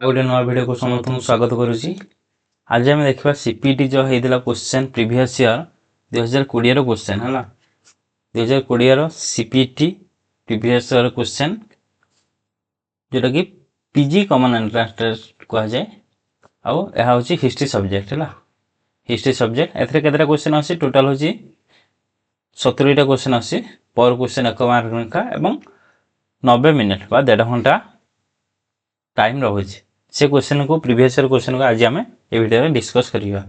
गोटे नुआ वीडियो को समस्त स्वागत करुच्ची। आज आम देखा सीपीटी जो होता क्वेश्चन प्रीवियस ईयर 2020 क्वेश्चन है 2020 सीपीटी प्रीवियस ईयर क्वेश्चन जोटा कि पीजी कॉमन एंट्रेंस टेस्ट कहुए आउ हिस्ट्री सब्जेक्ट है हिस्ट्री सब्जेक्ट एतरे क्वेश्चन आसी टोटाल हूँ 70टा क्वेश्चन आसी पर क्वेश्चन 1 मार्क एवं 90 मिनिट बा 1.5 घंटा टाइम रही से क्वेश्चन को प्रीवियस ईयर क्वेश्चन को आज आम ए वीडियो में डिस्कस करिया।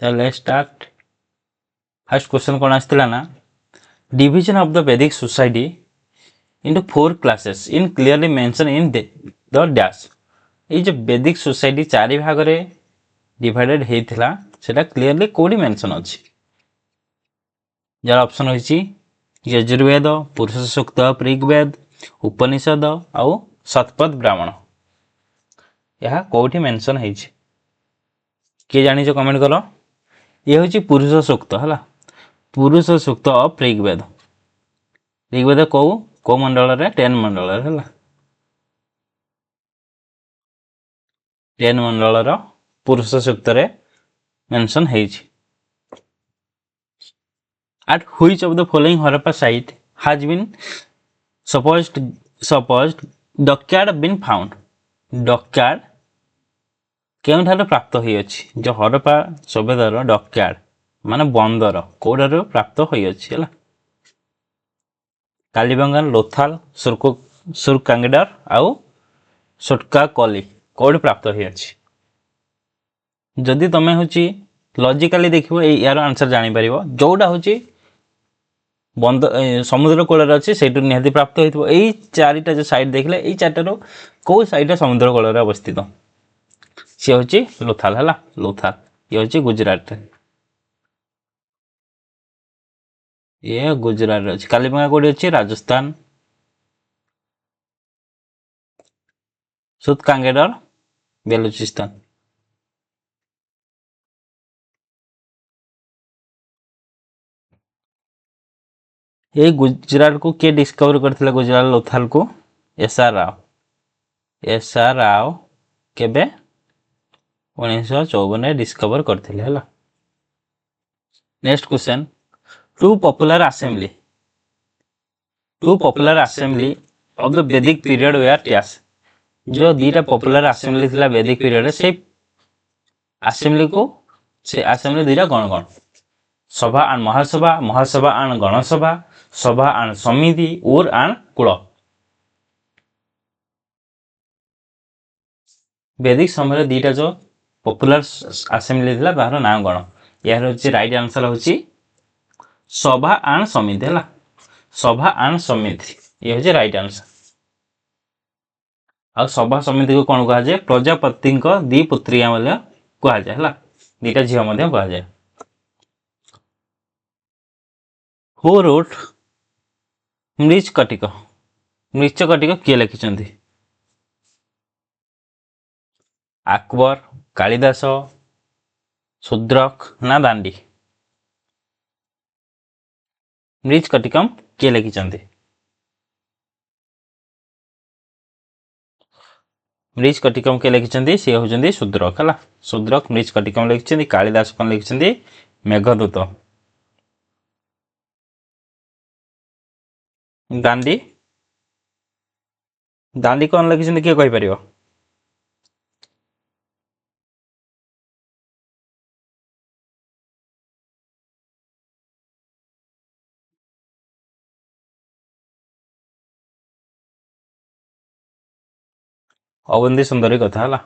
Let's start. फर्स्ट क्वेश्चन कौन आसला ना डिविजन ऑफ द वैदिक society into 4 classes in clearly mention in the dash. ये जो वैदिक सोसाइटी 4 भाग रे डिवाइडेड हेतिला सेटा क्लियरली कोडी मेंशन अछि। जार ऑप्शन होइछि यजुर्वेद, पुरुष सूक्त, ऋग्वेद, उपनिषद आउ शतपथ ब्राह्मण। यह कौटी मेंशन है किए जानी कमेंट कर। ये हूँ पुरुष सूक्त है पुरुष सूक्त ऑफ ऋग्वेद। ऋग्वेद कौ मंडल रे 10 मंडल है 10 मंडल पुरुष सूक्त रे मेंशन है। At which of the following Harappa site has been supposed dockyard been found? Dockyard केउठार प्राप्त होई अछि जो हरप्पा सभ्यतार डॉकयार्ड माने बंदर कोडार प्राप्त होई अछि हला कालीबंगान, लोथाल, सुरकांगेडर आउ सोटका कली कोड प्राप्त होई अछि। जदि तमे होची लॉजिकली देखिबो ए यार आंसर जानि परिबो जोडा होची बंद समुद्र कूल अच्छे से निहाती प्राप्त हो। यही 4टा जो साइड देखले यही 4टार कौ साइड समुद्र कूल अवस्थित सी हूँ लोथाल है लोथाल ये हूँ गुजरात ये गुजरात अच्छी। कालीबंगा कौटी अच्छी राजस्थान। सुरकांगेडर बेलुचिस्तान। ये गुजरात को किए डिस्कवर करथिला गुजरात लोथाल को एसआर राव केबे 1954 डिस्कवर करथिले हला। Next question two popular assembly of the Vedic period were dash. जो दीटा पॉपुलर असेंबली थिला वैदिक पीरियड से असेंबली को से असेंबली दीटा कौन सभा आन महासभा, महासभा आन गणसभा, सभा आन समिति और आन कुल। वैदिक समय दीटा जो पॉपुलर असेंबली थिला तार नाम कौन? यार होची राइट आंसर होची सभा आन समिति है सभा आन समिति ये होची राइट आंसर। आ सभा समिति को कौन कहा जाए प्रजापति दी पुत्रिया कहा जाए है दीटा झील कहा जाए। हु रोट मृच्छकटिक किए लिखिं? अकबर, कालिदास, शूद्रक ना दांडी? मृच्छकटिकम किए लिखिं? मृच्छकटिकम किए लिखिं? सी होती शूद्रक है शूद्रक मृच्छकटिकम लिखिं। कालिदास कौन लिखिं? मेघदूत। दांडी दांडी कौन लिखिं किए कहि परिबो? अवंती सुंदरी कथा है।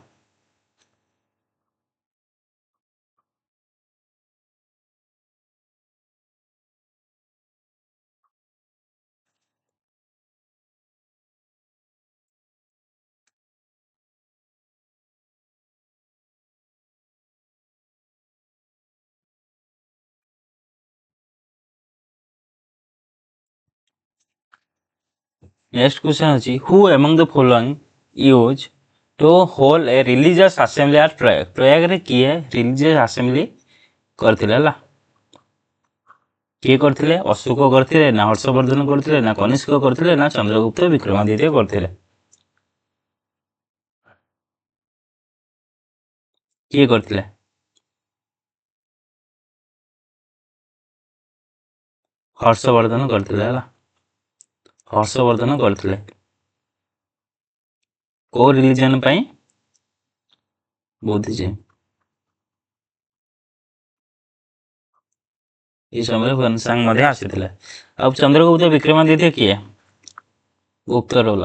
नेक्स्ट क्वेश्चन अछि who among the following use to hold a religious assembly at Prayag. Prayag रे किए रिलीजियस असेंबली करथिले हला किए करथिले? अशोक करथिले ना हर्षवर्धन करथिले ना कनिष्क करथिले ना चंद्रगुप्त विक्रमादित्य करथिले? କିଏ କରିଥିଲେ? ହର୍ଷବର୍ଦ୍ଧନ କରିଥିଲେ ହେଲା। ହର୍ଷବର୍ଦ୍ଧନ କରିଥିଲେ। କୋଉ ରିଲିଜନ ପାଇଁ? ବୁଦ୍ଧିଜିମ୍। ଏଇ ସମୟରେ ହୁଏନସାଂ ମଧ୍ୟ ଆସିଥିଲେ। ଆଉ ଚନ୍ଦ୍ରଗୁପ୍ତ ବିକ୍ରମାଦିତ୍ୟ କିଏ? ଗୁପ୍ତ ରୋଲ।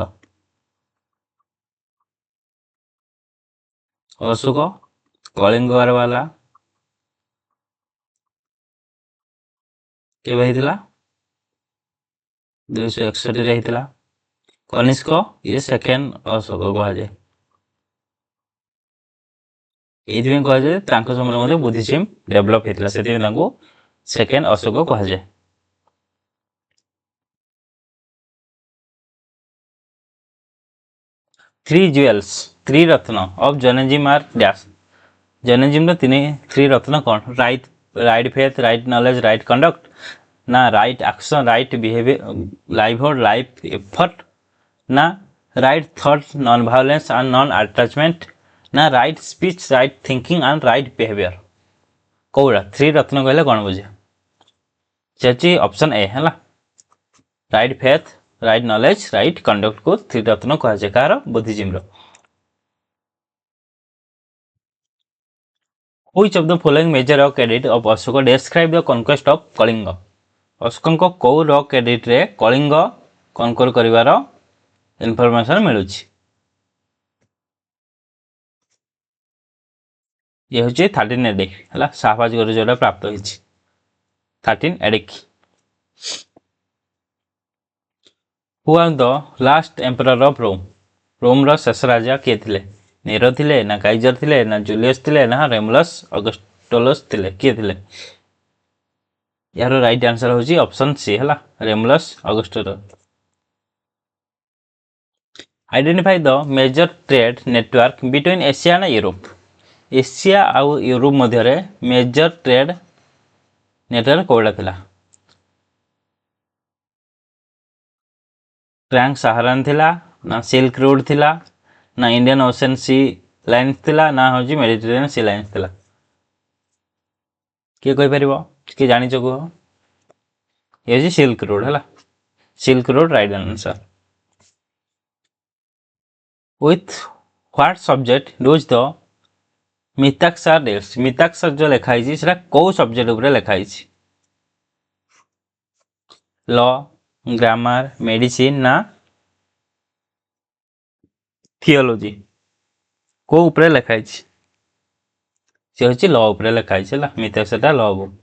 ଅଶୋକ କଳିଙ୍ଗ ବାରବାଲା କେବେ ହେଇଥିଲା? 261 ରେ ହେଇଥିଲା। କନିଷ୍କ ଇଏ ସେକେଣ୍ଡ ଅଶୋକ କୁହାଯାଏ। ଏଇଥିପାଇଁ କୁହାଯାଏ ତାଙ୍କ ସମୟରେ ମଧ୍ୟ ବୁଦ୍ଧିଜିମ୍ ଡେଭଲପ ହେଇଥିଲା, ସେଥିପାଇଁ ତାଙ୍କୁ ସେକେଣ୍ଡ ଅଶୋକ କୁହାଯାଏ। Three jewels triratna of Jainism are dash. Jainism three रत्न कौन? Right faith, right knowledge, right conduct, ना right action, right behaviour, livelihood, life effort, ना right thought, non violence and non attachment, ना right speech, right thinking and right behaviour. कौड़ा three रत्न कहले कौन बुझे? से ऑप्शन ए है right faith, right knowledge, right conduct को थ्री रत्न कहुए। कार Buddhism. Which of the following major rock edit of Ashoka describe the conquest of Kalinga? ଅଶୋକଙ୍କ କୋଉ ରକ୍ ଏଡିଟରେ କଳିଙ୍ଗ କନକର କରିବାର ଇନଫର୍ମେସନ ମିଳୁଛି? ଇଏ ହେଉଛି 13 ଏଡିକ୍ ହେଲା, ଶାହବାଜ ଗରୁ ଯୋଉଟା ପ୍ରାପ୍ତ ହେଇଛି 13 ଏଡିକ୍। Who are the last emperor of Rome? ରୋମର ଶେଷ ରାଜା କିଏ ଥିଲେ? ନେରୋ ଥିଲେ, ନା କାଇଜର ଥିଲେ, ନା ଜୁଲିୟସ ଥିଲେ, ନା ରେମୁଲସ ଅଗଷ୍ଟୋଲସ ଥିଲେ? କିଏ ଥିଲେ? यार राइट आंसर होची ऑप्शन सी है Romulus Augustus. Identify the major trade network between Asia ना यूरोप। एशिया आउ यूरोप मध्य मेजर ट्रेड नेटवर्क कौड़ा थिला? ट्रांस सहारान थिला, ना सिल्क रोड थिला, ना इंडियन ओशन सी लाइन्स थिला, ना होची मेडिटेरेनियन सी लाइन्स थिला? किए कहि परिबो? किए जानि छ कुह? ये जी सिल्क रोड है, silk road right answer. With what subject does the Mitakshara deals? Mitakshara जो लिखा है सेटा को सब्जेक्ट उपरे लिखा है? लॉ, ग्रामर, मेडिसिन ना थियोलॉजी? को उपरे लिखा है? से होची लॉ उपरे लिखा है मिताक्षरटा law book.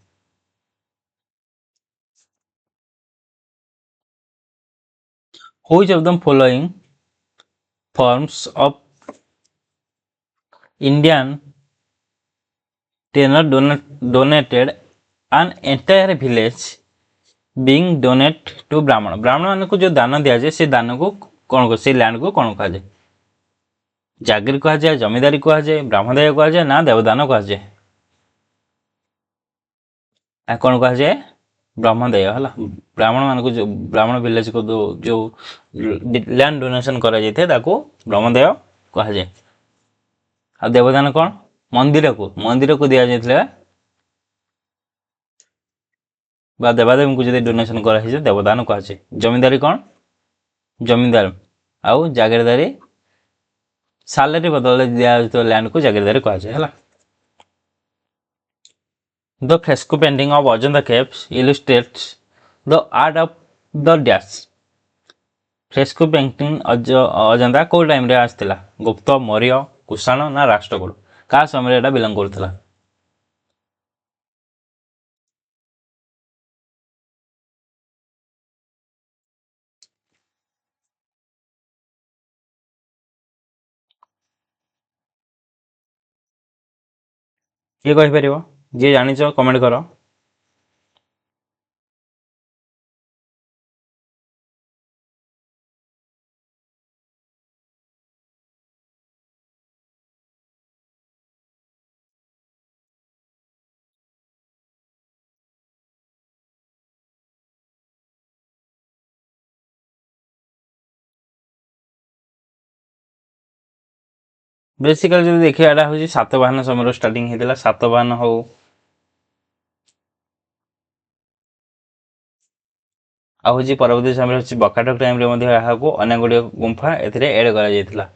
Which of the following forms of Indian tenor donated an entire village being donate to ब्राह्मण? ब्राह्मण मान को जो दान दिया जाए से दान को कौन को से लैंड को कौन कहा जाए? जागिर कहा जाए, जमींदारी कहा जाए, ब्राह्मणदय कहा जाए, ना देवदान कहा जाए? कौन कहा जाए? ब्रह्मदय है। ब्राह्मण मान को जो ब्राह्मण विलेज को जो लैंड डोनेशन करा जाए ताको ब्रह्मदय कहा जाए। आ देवदान कौन? मंदिर को दिया जाए बा देवादेवी को जो डोनेशन करा देवदान कहा जाए। जमींदारी कौन? जमींदार आउ जागीरदारी सालेरी बदल दिया लैंड को जागीरदारी कहा जाए। The fresco painting of Ajanta caves illustrates the art of the dash. Fresco painting Ajanta को टाइम रे आस्थिला? गुप्त, मौर्य, कुषाण ना राष्ट्रकूट? का समय एटा बिलोंग करथिला? किए कहि परिबो? जे जानिछ कमेंट करो। बेसिकली जब देखिए एटा हूँ सातवाहन समय स्टार्टिंग होता सातवाहन हो आउँ परवर्ती समय हूँ बकाटक टाइम अनेक गुड़िया गुंफा एड कर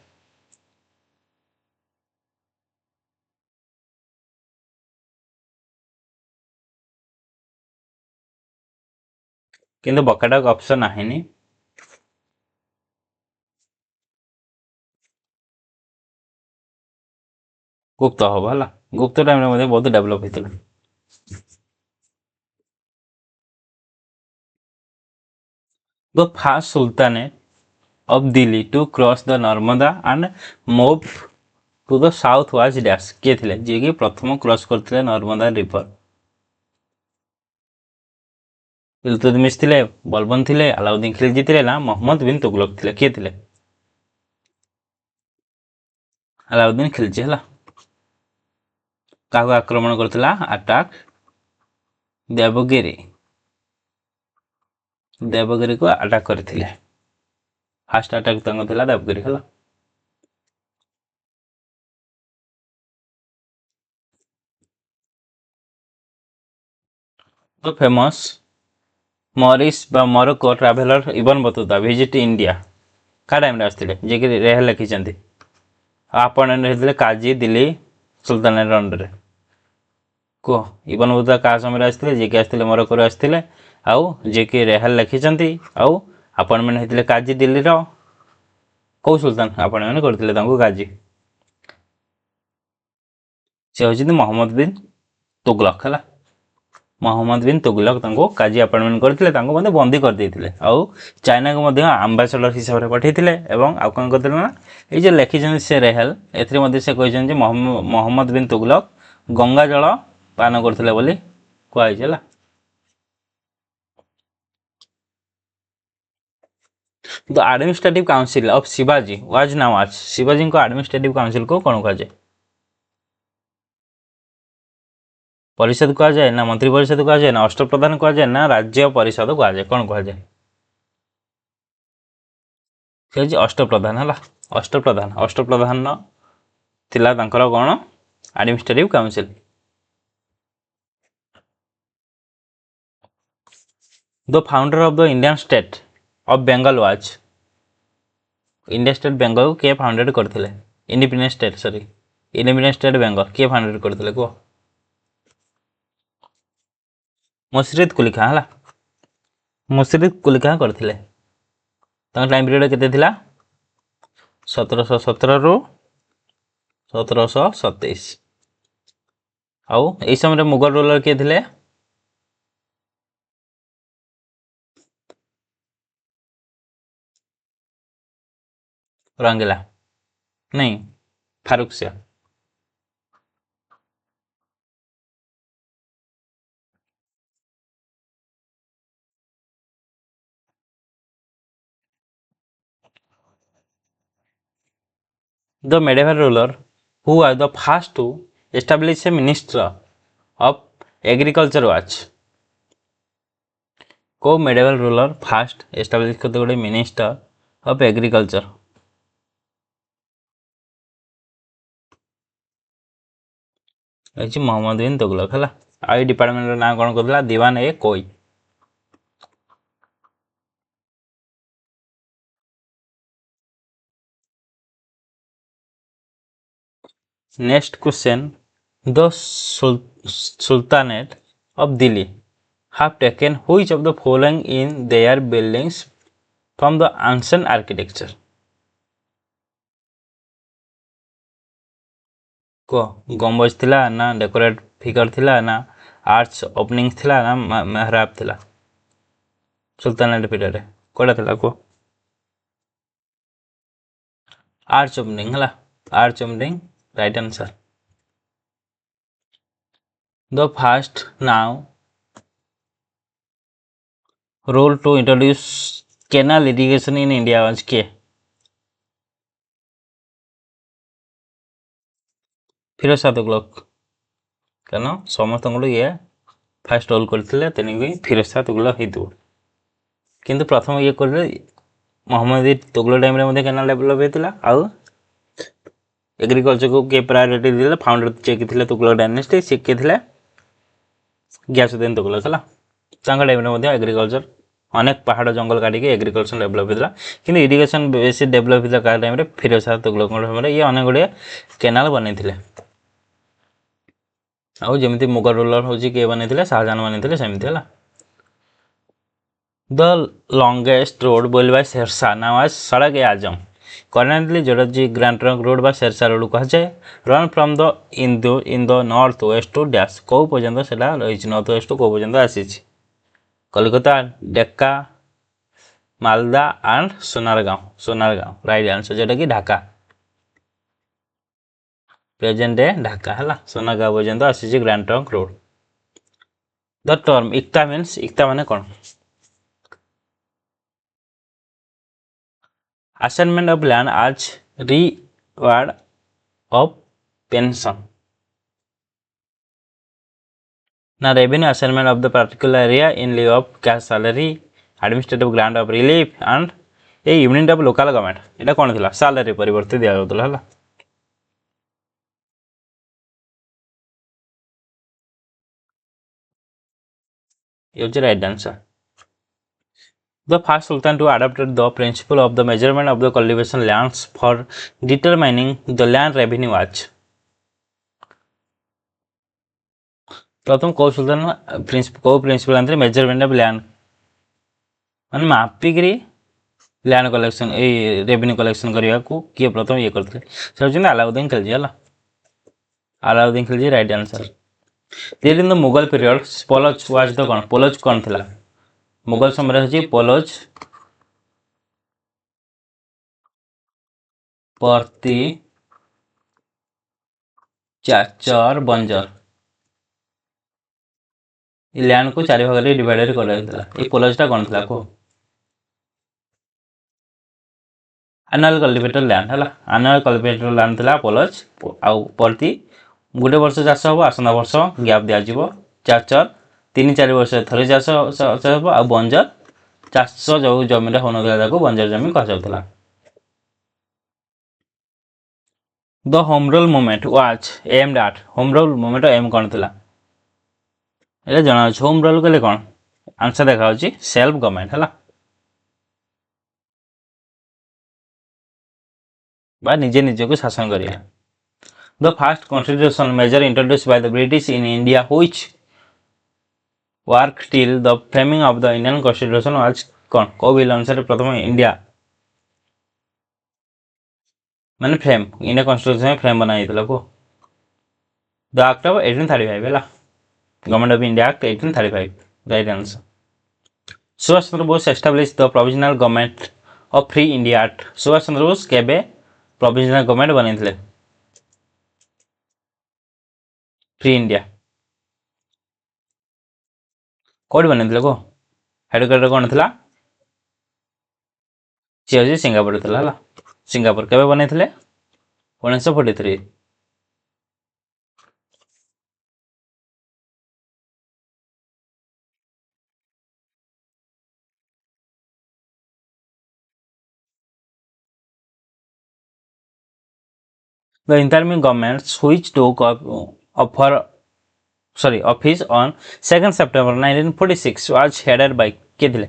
किंतु बकाटक ऑप्शन आहिनी गुप्त हम है गुप्त टाइम बहुत डेवलप होता the fast sultanate of Delhi to cross the Narmada and move to the south was dash किए थे जी कि प्रथम क्रॉस करते नर्मदा रिवर इल्तुतमिश थे बलबन थे अलाउद्दीन खिलजी थे ना मोहम्मद बिन तुगलक थे किए थे अलाउद्दीन खिलजी है क्या आक्रमण करता अटैक देवगिरी देवगिरी को अटैक करते फास्ट अटैक था देवगिरी है तो फेमस मॉरिस बा Morocco traveller Ibn Battuta visit India क्या टाइम आसते जी कि रेह लिखिं आपण रही काजी दिल्ली सुल्तानेट अंडर कह इबन बतूता क्या समय आसते जी कि आसते मोरक्को आसते आउ जी कि रेहल लिखिं आउ आपण मैंने होते काजी दिल्ली कौ सुल्तान आपण मैंने करते काजी से हूँ मोहम्मद बिन तुगलक है मोहम्मद बिन तुगलक काजी अपॉइंटमेंट करते बंदी कर देते आउ चाइना को आंबासडर हिसाब से पठेते आउ कौन करते ना ये लिखिं से रेहल से कहते मोहम्मद बिन तुगलक गंगा जल पान करते कहुई the administrative council of Shivaji was now आज शिवाजी को एडमिनिस्ट्रेटिव काउंसिल को कौन कहुए परिषद कहुए ना मंत्री परिषद कहुए ना अष्टप्रधान कहुए ना राज्य परिषद कहुए कौन कहुए से अष्टप्रधान है अष्टप्रधान अष्टप्रधान थिला तांकर कौन administrative council the founder of the Indian state of Bengal was India state Bengal किए फाउंडेड करते independent state sorry independent state Bengal किए फाउंडेड करते कह मुशरिद कुली खां है मुशरिद कुली खां करते टाइम पीरियड केते 1717 रु 1727 आउ यही समय मुगल रूलर किए थे रंगीला नहीं Farooq Shah the medieval ruler who was the first to establish a minister of agriculture was को medieval ruler first establish करते गोटे minister of agriculture मोहम्मद बिन तुगलक है आई डिपार्टमेंट ना कौन करता दीवान ए कोई next question the sultanate of Delhi have taken which of the following in their buildings from the ancient architecture को गम्बज थिला ना डेकोरेट फिगर थिला ना आर्च ओपनिंग थिला ना मेहराब थिला सुल्तानेट पीरियड कोड़ा थिला को आर्च ओपनिंग है arch opening right answer the first now rule to introduce canal irrigation in India was किए फिरोज शाह तुगलक क्या समस्त ये फास्ट रोल करते फिरोज शाह तुगलक हो किंतु प्रथम ये कर Mohammad Tughlaq time canal develop होता आउ एग्रीकल्चर को किए प्रायोरिटी देले फाउंडर चेक थे तुगलक डायनेस्टी से किए थे गयासुद्दीन तुगलक है टाइम एग्रीकल्चर अनेक पहाड़ जंगल काटिक एग्रीकल्चर डेभलप होता कि इरिगेशन बेस डेभलप होता क्या टाइम फिरोज शाह तुगलक टाइम ये अनेक गुड़े केनाल बन आमती मुगल रूलर हूँ किए बन शाहजहां बन सेमती है the longest road built by Sher Shah now आज सड़क ए आजम currently जोटा ग्रैंड ट्रंक रोड बा शेरशाह रोड कह जाए run from the in the north west to dash कौ पर्यंत से रही नॉर्थ वेस्ट टू कौ पर्यंत आसी Kalikata Dacca Malda and Sonargaon right answer जोटा कि ढाका प्रेजेंट डे ढाका है सोनारगांव पर्यंत आसी grand trunk road the term iqta means iqta माने कौन assignment of land as reward of pension. Now revenue assignment of the particular area in lieu of cash salary, administrative grant of relief and a unit of local government. এটা কোন ଥିଲା salary পরিবর্তে দিয়া যাଉଥିଲା ହେଲା ये होची right answer The first sultan to adopt the principle of the measurement of the cultivation lands for determining the land revenue was प्रथम कौ सुल्तान कौ प्रिंसिपल आंतरे मेजरमेंट ऑफ लैंड माने मापिकरी land collection a revenue collection करिया को किए प्रथम ये करथले से अलाउद्दीन खिलजी हला Alauddin Khilji right answer during the Mughal period polaj was the कोन पोलज कोन थिला मुगल समय होची पोलज परती चाचर बंजर लैंड को चारि भाग रे डिवाइड कराइला ए पोलजटा कोन थिला को एनुअल कल्टिवेटर लैंड है एनुअल कल्टिवेटर लैंड थिला पोलज आउ परती गोटे वर्ष चाष हम आसंता वर्ष गैप दिज्व चाचर 3-4 वर्ष थे चाष हम आ बंजर चाष जो जमीन हो ना बंजर जमी कह the home rule movement was aimed at home rule movement aim कौन थी ये जना होम रूल कहले कौन आंसर देखा सेल्फ गवर्नमेंट है बा निजे निजे को शासन करिया The first constitution measure introduced by the British in India which worked till the framing of the Indian Constitution was कौन को बिल अनुसार प्रथम इंडिया माने फ्रेम इंडिया कॉन्स्टिट्यूशन में फ्रेम बना जाइतला को द एक्ट ऑफ 1835 हैला government of India act 1835 right answer Subhash Chandra Bose establish the provisional government of free India act Subhash Chandra Bose केबे प्रोविजनल गवर्नमेंट बनेथिले फ्री इंडिया कौन बन को हेडक्वार्टर कौन था सी हूँ सिंगापुर था सिंगापुर केवे बन 1943 The interim government switched to office on 2nd September 1946 was headed by के थे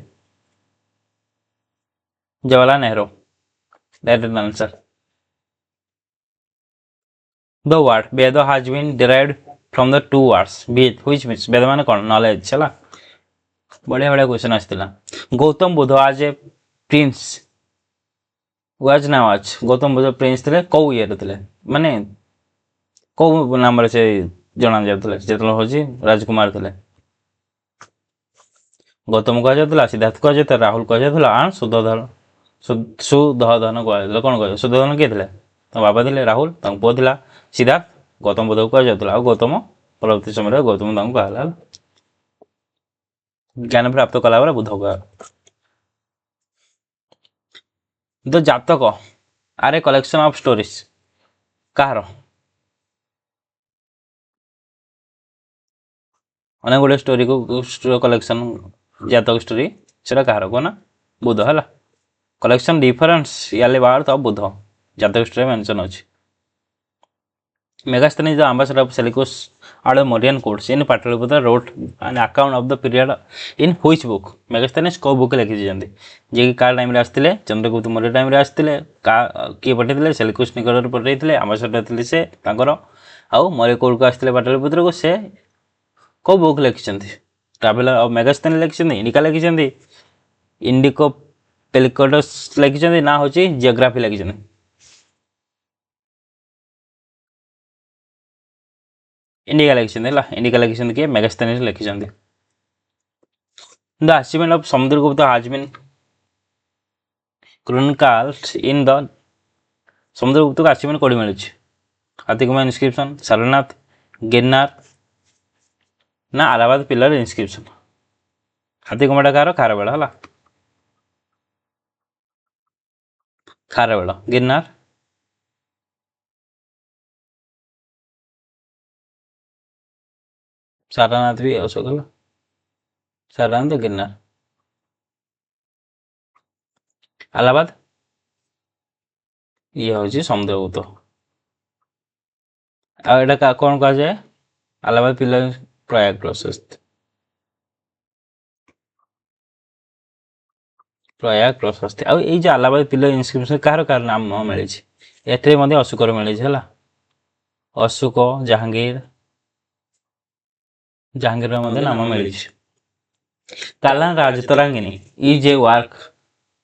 Jawaharlal Nehru that is the answer the word Veda has been derived from the two words Ved which means Veda माने कौन knowledge चला बढ़िया बढ़िया question आसला गौतम बुद्ध आज ए Prince was ना आज गौतम बुद्ध प्रिंस थे कौ ईयर थे माने कौ नाम से जना जाते जो हूँ राजकुमार थे गौतम कह जाता सिद्धार्थ कह जाता राहुल कह जाता आन सुधोधन कह कौन कह सुधोधन किए थे बाबा थे राहुल पुओ था सिद्धार्थ गौतम बुद्ध को कह जाता गौतम परवर्ती समय गौतम कहला ज्ञान प्राप्त कला बुद्ध को the Jataka are a collection of stories कहार अनेक गुड़े स्टोरी को कलेक्शन जातक स्टोरी से कहार को ना बुद्ध है कलेक्शन डिफरेंस याले बार तो बुद्ध जातक स्टोरी मेंशन अच्छी Megasthenes is the ambassador of Seleucus Adamorean courts in Pataliputra wrote an account of the period in which book? Megasthenes को बुक लिखिଛନ୍ତି ଯେ କି କାହା ଟାଇମରେ ଆସିଥିଲେ ଚନ୍ଦ୍ରଗୁପ୍ତ ମୌର୍ଯ୍ୟ ଟାଇମରେ ଆସିଥିଲେ କିଏ ପଠେଇଥିଲେ ସେଲିକୁସ୍ ନିକଟରେ ପଠେଇଥିଲେ ଆମ୍ବାସଡ଼ର ଥିଲେ ସେ ତାଙ୍କର ଆଉ ମୌର୍ଯ୍ୟ କୋର୍ଟକୁ ଆସିଥିଲେ ପାଟଳିପୁତ୍ରକୁ ସେ କେଉଁ ବୁକ୍ ଲେଖିଛନ୍ତି ଟ୍ରାଭେଲର ଅଫ୍ ମେଗାସ୍ଥେନିସ୍ ଲେଖିଛନ୍ତି ଇଣ୍ଡିକା ଲେଖିଛନ୍ତି ଇଣ୍ଡିକୋ ପେଲିକଡସ୍ ଲେଖିଛନ୍ତି ନା ହେଉଛି ଜିଓଗ୍ରାଫି ଲେଖିଛନ୍ତି इंडिका लिखिं इंडिका लिखिं किए मेगास्थेनिस लिखिं the achievement of Samudragupta has been chronicled in the Samudragupta को अचीवमेंट कौड़ी मिलूँ हाथीकुमा इनस्क्रिप्शन सारनाथ गिरनार ना अलाहाबाद पिलर इनस्क्रिप्शन हाथीकुमाटा कार खारवेल है खारवेल गिरनार सारनाथ भी अशोक सारनाथ तो गिरनार अलाहाबाद ये हूँ समुद्रगुप्त आटा कौन कह जाए अलाहाबाद पिलर प्रयाग प्रशस्त प्रयाग प्रशस्ति आउ ये जो अलाहाबाद पिलर इनस्क्रिप्शन कार कार नाम न मिली एटे अशोकर मिली है अशोक जहांगीर जहांगीर नाम मिली Kalhana Rajatarangini is a work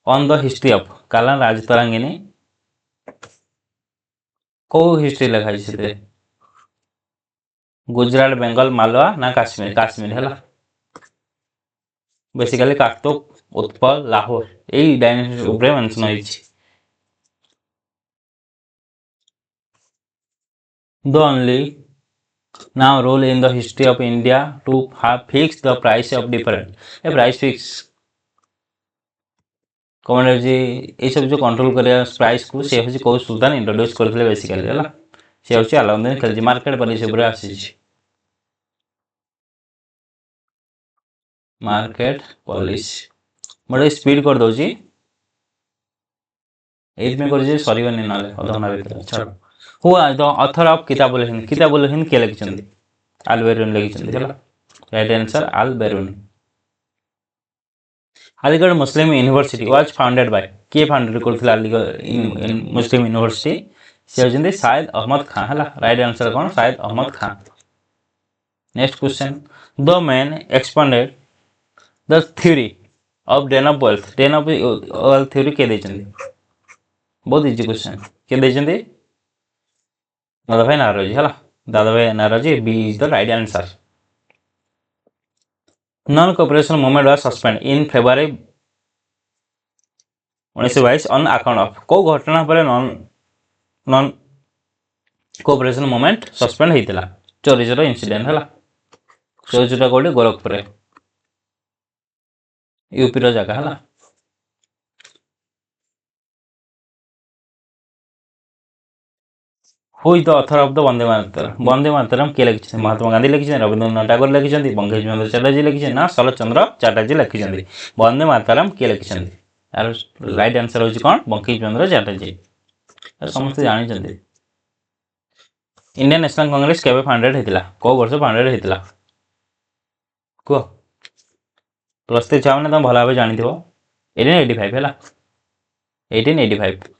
on the history of Kalhana Rajatarangini को हिस्ट्री लिखाई गुजरात बेंगल मालवा ना काश्मीर काश्मीर है बेसिकली काकतोक उत्पल लाहौर यही डायनेस्टी उपरे मेंशन होइछि the only now rule in the history of India to have fixed the price of different a price fix commodity ये सब जो कंट्रोल करिया प्राइस को से होछि को सुल्तान इंट्रोड्यूस करथिले बेसिकली हला से होछि अलाउद्दीन खिलजी मार्केट पर से पूरा आसी मार्केट पॉलिश मोटे स्पीड कर दोछि एज में कर जे सरीबनी नाले अधना भीतर छाड़ हुआ the author of Kitabul Hind के लिखिछन्ती अल बेरुनी लिखिछन्ती हला right answer Al Beruni Aligarh Muslim university was founded by के फाउंडेड करथिला अलीगढ़ मुस्लिम यूनिवर्सिटी से होजंदी शायद अहमद खान हला राइट आंसर कोन Syed Ahmad Khan next question the man expanded the theory of drain of wealth theory के देचंदी बहुत इजी क्वेश्चन के देचंदी दादाभाई नारोजी हला Dadabhai Naoroji B is the right answer non cooperation movement was suspend in February 1922 on account of को घटना पर non cooperation movement suspend होइतिला Chaurichaura incident हला चोरीजर कोडी गोरखपुर यूपी रो जगह हला who is the author of the Vande Mataram के लिखिछन महात्मा गांधी लिखिछन रविंद्रनाथ टैगोर लिखिछन बंकिम चंद्र चटर्जी लिखिछन ना शरत चंद्र चटर्जी लिखिछन वंदे मातरम के लिखिछन यार राइट आंसर होछि कोन बंकिम चंद्र चटर्जी समस्त जानि छथि इंडियन नेशनल कांग्रेस केबे फाउंडेड हेतिला को वर्ष फाउंडेड हेतिला को प्रस्ते चावने तुम भला भाबे जानि थिबो 1885 हैला 1885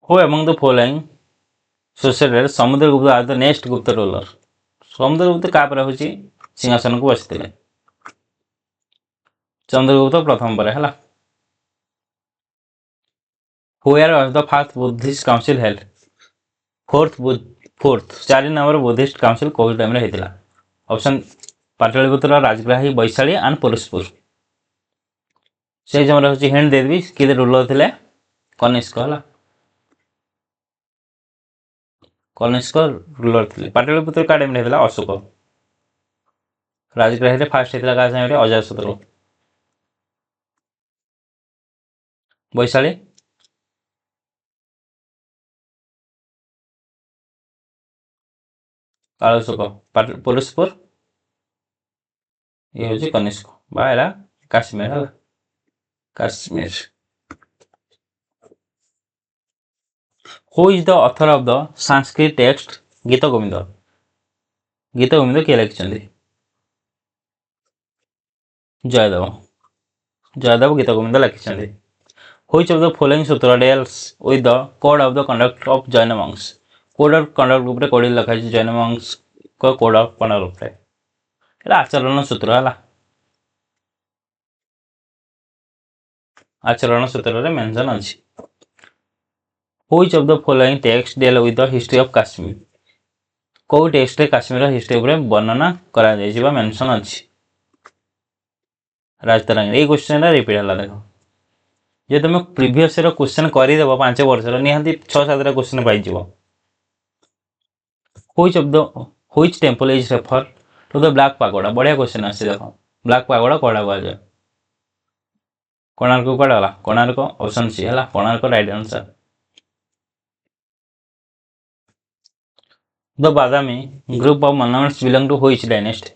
Who among the following succeeded Samudragupta as the next गुप्त रूलर समुद्रगुप्त का पर होची सिंहासन को बसिथिले चंद्रगुप्त प्रथम पर हैला Where was the first Buddhist council held fourth 4 number Buddhist council को टाइम रे हेतिला ऑप्शन पाटलिपुत्र राजग्राही बैशाली एंड पुरुषपुर से जम रहछि हिंट दे देबी के रूलर थिले कनिष्क हला कनिष्क रूलर थिले पाटलिपुत्र का टाइम रे हेतिला अशोक राजग्राही रे फर्स्ट हेतिला का समय रे अजातशत्रु बैशाली कालशोक पुरुषपुर ये हूँ कनिष्क बाला काश्मीर है Kashmir who is the author of the Sanskrit text गीत गोविंद किए लिखिଛନ୍ତି जयदेव जयदेव गीत Govind लिखिଛନ୍ତି Which of the following sutra deals with the code of the conduct of Jaina monks? Code of conduct ଉପରେ କୋଡି ଲେଖା ହେଇଛି ଜୈନ monks ଙ୍କ code of conduct ଉପରେ ଏଟା ଆଚରଣ ସୂତ୍ର ହେଲା ଆଚରଣ ସୂତ୍ରରେ ମେନସନ ଅଛି Which of the following text deal with the history of Kashmir? କୋଉ ଟେକ୍ସଟ ରେ କାଶ୍ମୀରର ହିଷ୍ଟ୍ରି ଉପରେ ବର୍ଣ୍ଣନା କରାଯାଇଛି ବା ମେନସନ ଅଛି ରାଜତରଙ୍ଗୀ ଏଇ କ୍ୱେଶ୍ଚନଟା ରିପିଟ୍ ହେଲା ଦେଖ जे तुम प्रीवियस रो क्वेश्चन करदेव 5 वर्ष निहांती 6-7 क्वेश्चन पाइजिव which of the which temple is refer to the black pagoda बढ़िया क्वेश्चन आसी देखो ब्लैक पागोडा कोडा कहल कोणार्क कोडा वाला कोणार्क ऑप्शन सी हला Konark right answer the Badami group of monuments belong to which dynasty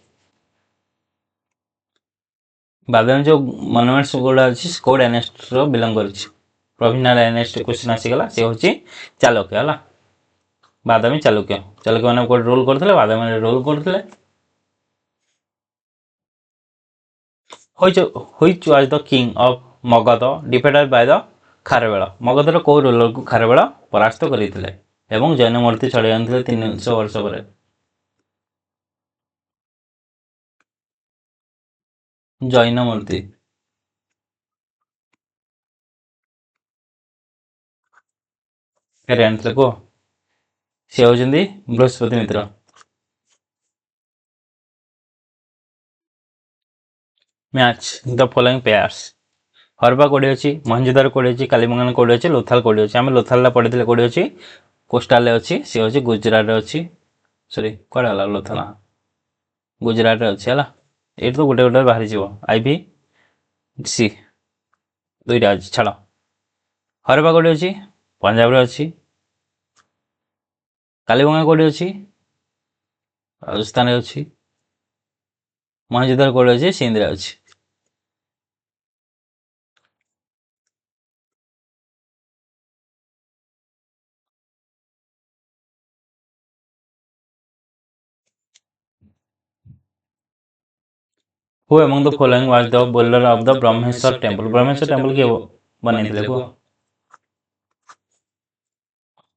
Badami जो मॉन्यूमेंट्स गुडा अछि को डायनेस्टी रो बिलोंग करछि प्रभिना डायनेस्टी क्वेश्चन आसी गला से होछि चालुक्य हला बादामी चालुक्य चालुक्य माने कोड रूल करथले बादामी माने रूल करथले which was the king of Magadha defeated by the Kharavela मगधर को रूलर को खारवेल परास्त करिथिले एवं जैन मूर्ति छड़े आनथिले 300 वर्ष परे जैन मूर्ति फेरे आनथिले को से होजंदी बृहस्पति मित्र मैच द फॉलोइंग पेयर्स हरबा कोडी अछि मोहनजोदारो कोडी अछि कालीबंगान कोडी अछि लोथाल कोडी अछि हम लोथाल ला पढिथिले कोडी अछि कोस्टल रे अछि से अछि गुजरात रे अछि सॉरी कोडा ला लोथाल गुजरात रे अछि हला एट तो गोटे गोटे बाहरी जीव आईबी सी दुईटा अछि छाड़ हरबा कोडी अछि पंजाब रे अछि कालीबंगा कोडी अछि राजस्थान रे अछि मोहनजोदारो कोडी अछि सिंध रे अछि Who among the following was the builder of the Brahmeshwar temple? Brahmeshwar temple के बनेइथिले को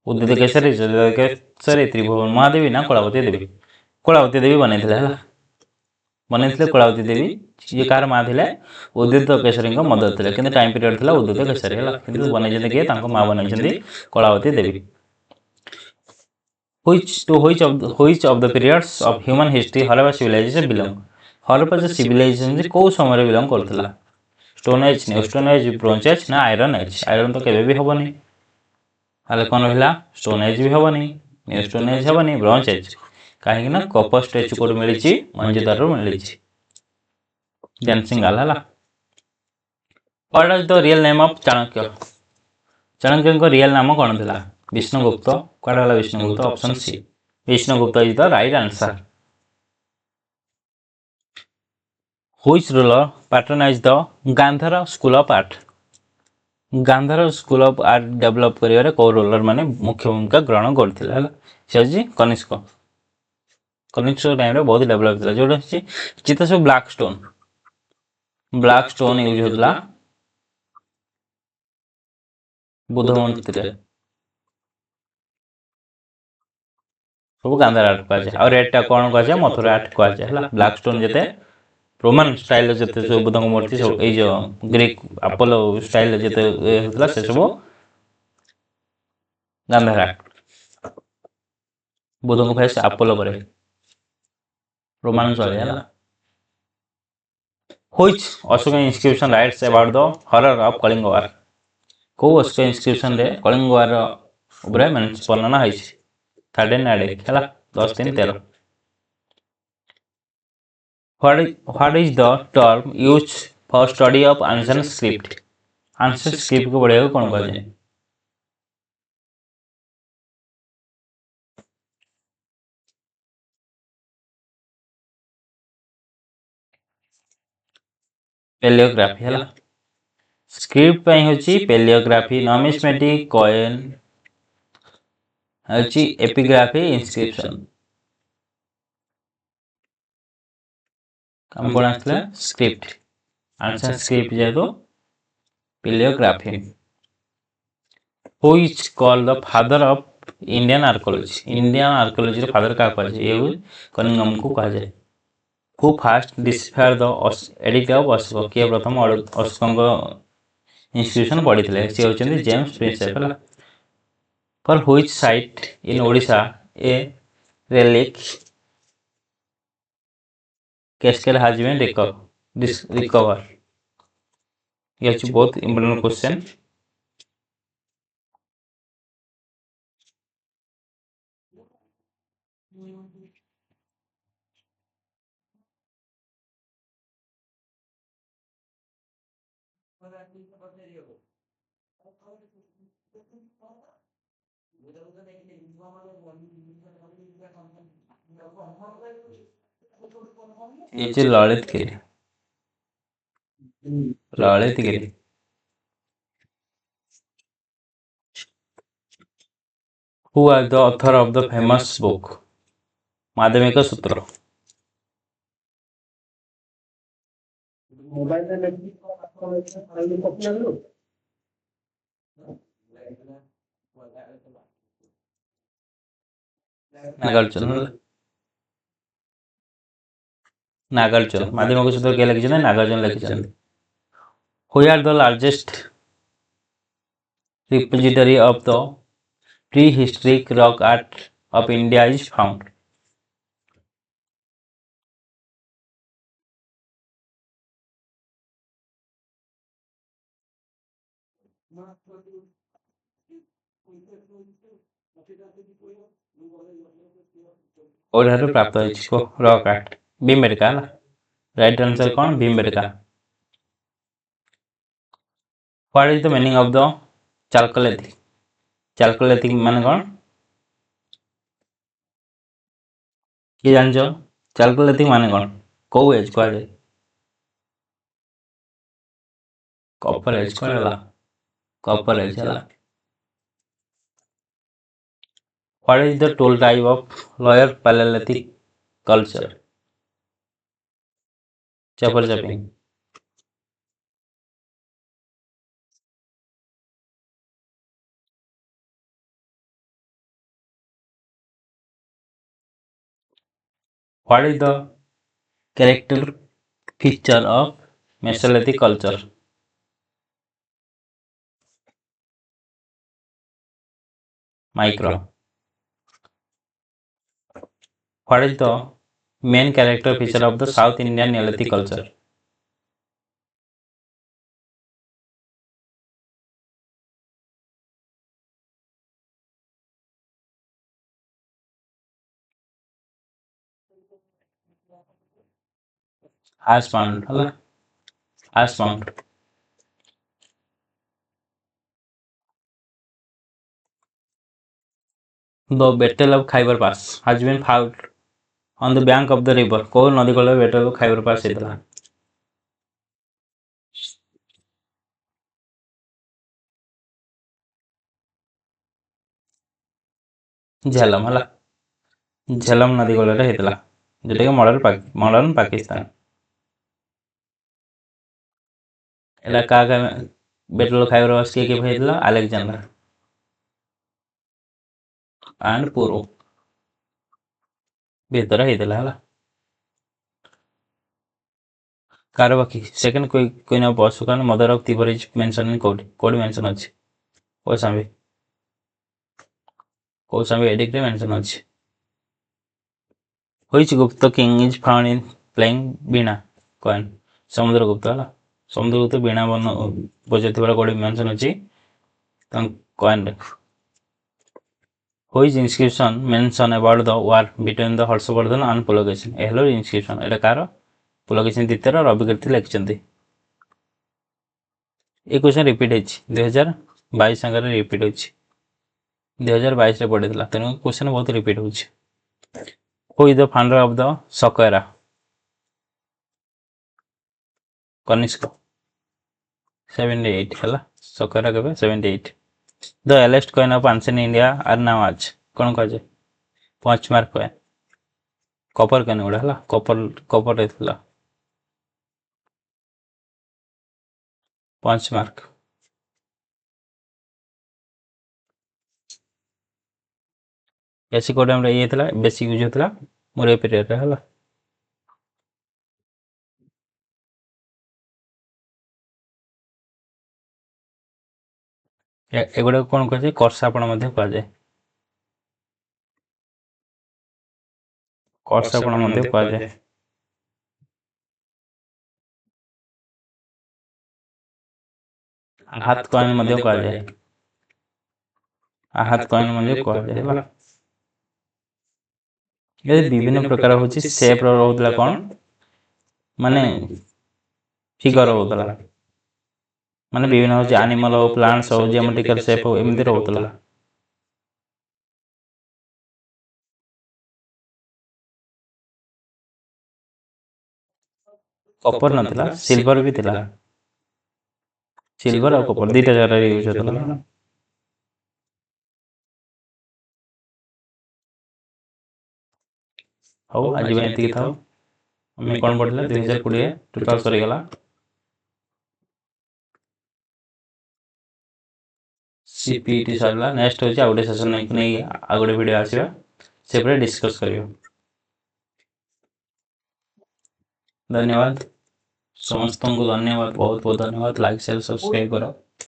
उदित केसरी जयदेव केसरी त्रिभुवन महादेवी ना कलावती देवी बनेइथिले हला बनेइथिले कलावती देवी ये कार मां थिले उदित केसरी को मदद थिले किंतु टाइम पीरियड थिला उदित केसरी हला किंतु बनेइजते के तांको मां बनेइजंदी कलावती देवी which of the periods of human history Harappa civilization belong Harappa जो सिविलाइजेशन जे को समय बिलोंग करथिला stone age new stone age bronze age ना आयरन तो केबे भी हबनी हाले कोन रहिला स्टोन एज भी हबनी न्यू स्टोन एज हबनी ब्रोंज एज काहे ना कॉपर स्टैचू कोड मिलिछि मंजिदार रो मिलिछि डांसिंग गाल हला what is the real name of Chanakya Chanakya को रियल नाम कोन थिला विष्णुगुप्त कोडाला Vishnugupta option C Vishnugupta is the right answer Which ruler patronized the Gandhara School of Art? Gandhara school of art develop करिवारे को रूलर माने मुख्य भूमिका ग्रहण करथिला हला सेजी कनिष्क टाइम रे बहुत डेवलप थिला जोटा छि चिता सब ब्लैक स्टोन यूज होतला बुद्ध मंदिर रे सब गांधार आर्ट का और रेड टा कोन का मथुरा आर्ट का हला ब्लैक स्टोन जते रोमन स्टाइल जते सब बुद्धଙ୍କ मूर्ति सब ए जो ग्रीक अपोलो स्टाइल जते होतला से सब गांधार आर्ट बुद्धଙ୍କ फेस अपोलो करे रोमन चले हला Which Ashoka inscription writes about the horror of Kalinga War? को Ashoka inscription रे कलिंग वार उपरे मेंस वर्णना हैछि 13 आडे हला 10 3 13 What is the term used for study of ancient script? Ancient script को पढ़िया कोन कहै छै पेलियोग्राफी है। स्क्रिप्ट हूँ पेलियोग्राफी, नमिस्मेटिक कॉइन हूँ एपिग्राफी, इनस्क्रिप्शन। कम कौन आसला स्क्रिप्ट, आंसर स्क्रिप्ट जेहेतु paleography. Who is called the father of Indian archaeology, Indian archaeology father क्या कहा जाए, ये कनिंगम को कहा जाए। Who first discover the edict of Ashoka, किए प्रथम अशोक इंस्क्रिप्शन पढ़ी थे, सी होचंदी जेम्स प्रिंसेप है। For which site in Odisha a relic casket has been recover, ये हूँ बहुत इंपोर्टेंट क्वेश्चन। ये Lalitgiri, Lalitgiri. Who are the author of the famous book Madhyamika Sutra. Nagarjuna, Nagarjuna Madhyamika Sutra किए लिखिं, नागार्जुन लिखिं। Who are the largest repository of the prehistoric rock art of India is found. और प्राप्त हो rock art Bhimbetka, right answer कौन Bhimbetka. What is the meaning of the chalcolithic, chalcolithic मान कौन ये जानछ, चालकोलिथिक मान कौन कौ एज कह जाए, कपर एज कहला, कपर एज है। What is the tool type of lower palaeolithic culture, chopper chopping. What is the character feature of mesolithic culture, micro. What is the main character feature of the south Indian neolithic culture, ash mound है, ash mound. The battle of Khyber pass has been fought on the bank of the river, कौ नदी कूल battle of Khyber pass होता, झेलम है, झेलम नदी cool होता, जोटा कि मॉडर्न पाकिस्तान। एला का बैटल ऑफ खाइबर पास के होता, अलेक्जेंडर एंड पुरो भीतर होता है। कार बाकी सेकंड कोई ना पशुकान मदर ऑफ तिबर इज मेंशन इन कोड मेंशन अछि, ओ सांबे को सांबे एडिक्ट मेंशन अछि। Which Gupta king is found in playing veena coin, Samudragupta है, समुद्रगुप्त बीना बजाइथिबार कोड मेंशन अछि कॉइन रे। Which inscription mention about the war between the Harshavardhana and Pulakeshin, एहलो इंस्क्रिप्शन एटा कार पुलकेशिन द्वितीय रविकीर्ति लिखिଛନ୍ତି। ये क्वेश्चन रिपीट होछि 2022 संगे रिपीट होछि, 2022 रे पढ़ितला, तेनु क्वेश्चन बहुत रिपीट होछि। Who is the founder of the Saka era, Kanishka 78 है सकर के 78 the earliest coin of ancient India are now आज कौन कह जाए 5 मार्क कॉइन कॉपर कॉइन गुड़ा है कॉपर कॉपर रहता 5 मार्क एसी कोड में ये था बेसिक यूज होता मोर ए पीरियड रे हला एगुड़ा कौन कह कर्षापण कह जाए कर्षापण कह जाए हाथ कॉइन कह जाए हाथ कॉइन कह जाए हला ये विभिन्न प्रकार होची शेप रो रहउतला कोन माने फिगर रहउतला माने विभिन्न होची एनिमल हो प्लांट्स हो ज्योमेट्रिकल शेप हो एमति रहउतला कॉपर नथिला सिल्वर भी थिला सिल्वर और कॉपर दीटा जगह यूज होतला हो आज भी एति थाओ हमें कोन पढ़ला 2020 टोटल सरी गला सीपीटी सरला नेक्स्ट होची आउटे सेशन नहीं आगोटे वीडियो आसीबा सेपरे डिस्कस करियो धन्यवाद समस्त को धन्यवाद बहुत बहुत धन्यवाद लाइक शेयर सब्सक्राइब करो